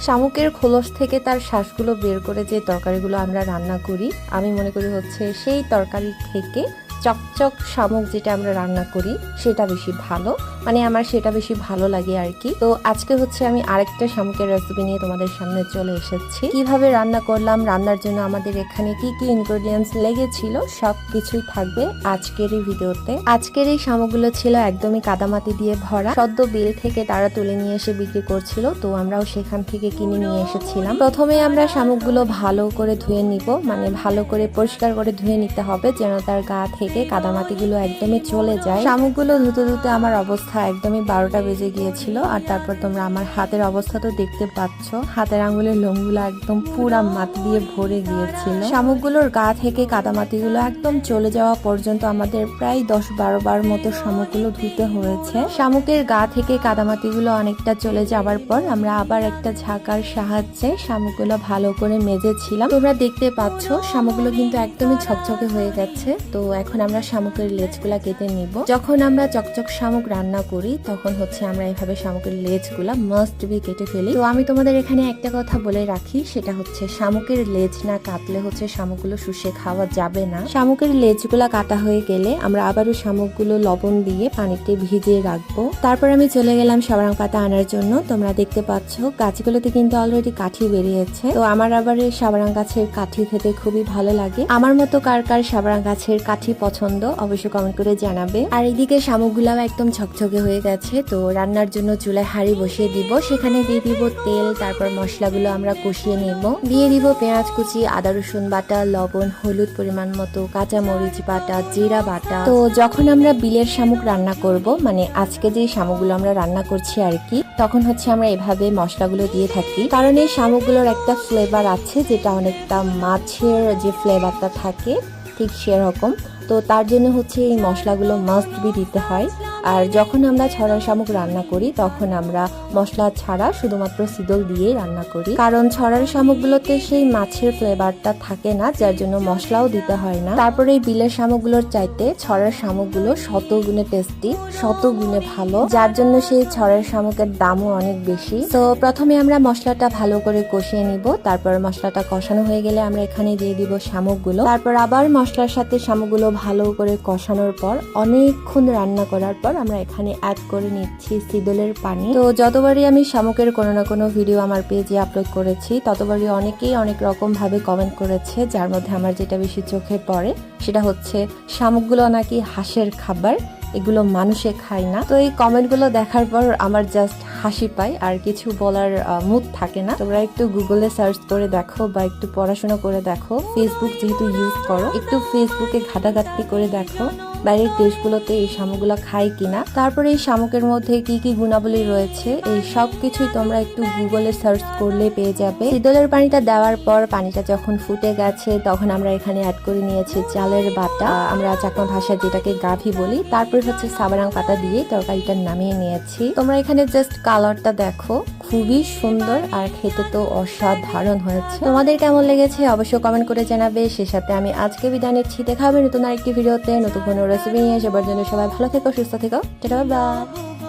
শামুকের খোলস থেকে তার শ্বাসগুলো বের করে যে তরকারিগুলো আমরা রান্না করি, আমি মনে করি হচ্ছে সেই তরকারি থেকে চকচক শামুক যেটা আমরা রান্না করি সেটা বেশি ভালো, মানে আমার সেটা বেশি ভালো লাগে আর কি। তো আজকে হচ্ছে আমি আরেকটা শামুকের রেসিপি নিয়ে তোমাদের সামনে চলে এসেছি। কিভাবে রান্না করলাম, রান্নার জন্য আমাদের এখানে কি কি ইনগ্রেডিয়েন্টস লেগেছিল সবকিছুই থাকবে আজকের এই ভিডিওতে। আজকের এই শামুকগুলো ছিল একদমই কাদামাটি দিয়ে ভরা, সদ্য বিল থেকে তারা তুলে নিয়ে এসে বিক্রি করছিল, তো আমরাও সেখান থেকে কিনে নিয়ে এসেছিলাম। প্রথমে আমরা শামুকগুলো ভালো করে ধুয়ে নিব, মানে ভালো করে পরিষ্কার করে ধুয়ে নিতে হবে যেন তার গা থেকে কাদামাটিগুলো একদমই চলে যায়। শামুকগুলো ধুতে ধুতে আমার অবস্থা একদমই 12টা বেজে গিয়েছিল। আর তারপর তোমরা আমার হাতের অবস্থা তো দেখতে পাচ্ছ, হাতের আঙ্গুলের লোমগুলো একদম পুরা মাটি দিয়ে ভরে গিয়েছিল। শামুকগুলোর গা থেকে কাদামাটিগুলো একদম চলে যাওয়া পর্যন্ত আমাদের প্রায় 10-12 বার মতো শামুকগুলো ধুতে হয়েছে। শামুকের গা থেকে কাদামাটিগুলো অনেকটা চলে যাওয়ার পর আমরা আবার একটা ঝাঁকার সাহায্যে শামুকগুলো ভালো করে মেজেছিলাম। তোমরা দেখতে পাচ্ছ শামুকগুলো কিন্তু একদমই ছকছকে হয়ে গেছে। তো এখন আমরা শামুকের লেজগুলা কেটে নিব। যখন আমরা চকচক শামুক রান্না করি তখন হচ্ছে আমরা এভাবে শামুকের লেজগুলা মাস্ট বি কেটে ফেলি। তো আমি তোমাদের এখানে একটা কথা বলে রাখি, সেটা হচ্ছে শামুকের লেজ না কাটলে হচ্ছে শামুকগুলো শুষে খাওয়া যাবে না। শামুকের লেজগুলা কাটা হয়ে গেলে আমরা আবারও শামুকগুলো লবণ দিয়ে পানিতে ভিজিয়ে রাখবো। তারপর আমি চলে গেলাম সাবারাং পাতা আনার জন্য। তোমরা দেখতে পাচ্ছ গাছগুলোতে কিন্তু অলরেডি কাঠি বেরিয়েছে। তো আমার আবার সাবারাং গাছের কাঠি খেতে খুবই ভালো লাগে। আমার মতো কার কার সাবারাং গাছের কাঠি পছন্দ অবশ্যই কমেন্ট করে জানাবে। আর এদিকে শামুকগুলাও একদম ছকছকে হয়ে গেছে। তো রান্নার জন্য চুলায় হাঁড়ি বসিয়ে দিব, সেখানে দিয়ে দিব তেল, তারপর মশলাগুলো আমরা কষিয়ে নিব। দিয়ে দিব পেঁয়াজ কুচি, আদা রসুন বাটা, লবণ, হলুদ পরিমাণ মতো, কাঁচা মরিচ বাটা, জিরা বাটা। তো যখন আমরা বিলের শামুক রান্না করব, মানে আজকে যে শামুকগুলো আমরা রান্না করছি আর কি, তখন হচ্ছে আমরা এভাবে মশলাগুলো দিয়ে থাকি, কারণ এই শামুকগুলোর একটা ফ্লেভার আছে যেটা অনেকটা মাছের যে ফ্লেভারটা থাকে ঠিক সেরকম। তো তার জন্য হচ্ছে এই মশলাগুলো মাস্ট বি দিতে হয়। আর যখন আমরা ছড়া শামুক রান্না করি তখন আমরা মশলা ছাড়া শুধুমাত্র সিদল দিয়ে রান্না করি, কারণ ছড়ার শামুকগুলোতে সেই মাছের ফ্লেভারটা থাকে না, যার জন্য মশলাও দিতে হয় না। তারপরে এই বিলের শামুকগুলোর চাইতে ছড়ার শামুকগুলো শতগুণে টেস্টি, শতগুণে ভালো, যার জন্য সেই ছড়ার শামুকের দামও অনেক বেশি। তো প্রথমে আমরা মশলাটা ভালো করে কষিয়ে নিব। তারপর মশলাটা কষানো হয়ে গেলে আমরা এখানে দিয়ে দিব শামুকগুলো। তারপর আবার মশলার সাথে শামুকগুলো ভালো করে কষানোর পর অনেকক্ষণ রান্না করার পর আমরা এখানে অ্যাড করে নিচ্ছি সিদলের পানি। তো যতবারই আমি শামুকের কোনো না কোনো ভিডিও আমার পেজে আপলোড করেছি ততবারই অনেকেই অনেক রকম ভাবে কমেন্ট করেছে, যার মধ্যে আমার যেটা বেশি চোখে পড়ে সেটা হচ্ছে শামুকগুলো নাকি হাঁসের খাবার, এগুলো মানুষে খায় না। তো এই কমেন্টগুলো দেখার পর আমার জাস্ট হাসি পায়, আর কিছু বলার মুড থাকে না। তোমরা একটু গুগলে সার্চ করে দেখো বা একটু পড়াশোনা করে দেখো, ফেসবুক যেহেতু ইউজ করো একটু ফেসবুকে ঘাটাঘাটি করে দেখো বাইরের দেশগুলোতে এই শামুকগুলো খায় কিনা। তারপরে এই শামুকের মধ্যে কি কি গুণাবলী রয়েছে এই সব কিছুই তোমরা একটু গুগলে সার্চ করলে পেয়ে যাবে। সিদলের পানিটা দেওয়ার পর পানিটা যখন ফুটে গেছে তখন আমরা এখানে অ্যাড করে নিয়েছি চালের বাটা, আমরা চাকমা ভাষায় যেটাকে গাভি বলি। তারপর হচ্ছে সাবারাং পাতা দিয়ে তরকারিটা নামিয়ে নিয়েছি। তোমরা এখানে জাস্ট কালারটা দেখো, খুবই সুন্দর আর খেতে তো অসাধারণ হয়েছে। তোমাদের কেমন লেগেছে অবশ্যই কমেন্ট করে জানাবে। সে সাথে আমি আজকে বিদায় নিচ্ছি, দেখা হবে নতুন আরেকটি ভিডিওতে নতুন কোনো রেসিপি নিয়ে। সবার জন্য সবাই ভালো থেকো, সুস্থ থেকো, টাটা বাই।